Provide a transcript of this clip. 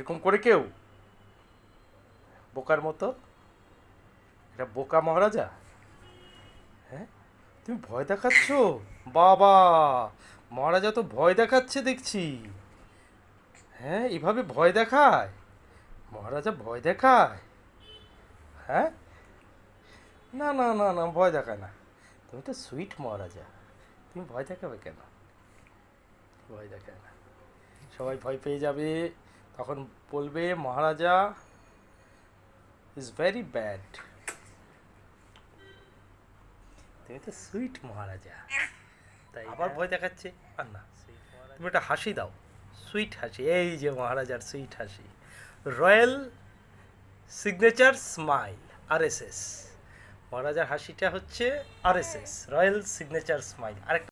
এরকম করে কেউ বোকার মতো? এটা বোকা মহারাজা? হ্যাঁ, তুমি ভয় দেখাচ্ছ? বাবা, মহারাজা তো ভয় দেখাচ্ছে দেখছি। হ্যাঁ, এভাবে ভয় দেখায়? মহারাজা ভয় দেখায়? হ্যাঁ, না না না না, ভয় দেখায় না। তুমি তো সুইট মহারাজা, তুমি ভয় দেখাবে কেন? ভয় দেখায় না। সবাই ভয় পেয়ে যাবে, তখন বলবে মহারাজা ইজ ভেরি ব্যাড। তুমি তো সুইট মহারাজা, তাই আবার ভয় দেখাচ্ছে? আর না, তুমি একটা হাসি দাও, সুইট হাসি। এই যে মহারাজার সুইট হাসি, রয়্যাল সিগনেচার স্মাইল, আরএসএস। মহারাজার হাসিটা হচ্ছে আরএসএস, রয়্যাল সিগনেচার স্মাইল। আরেকটা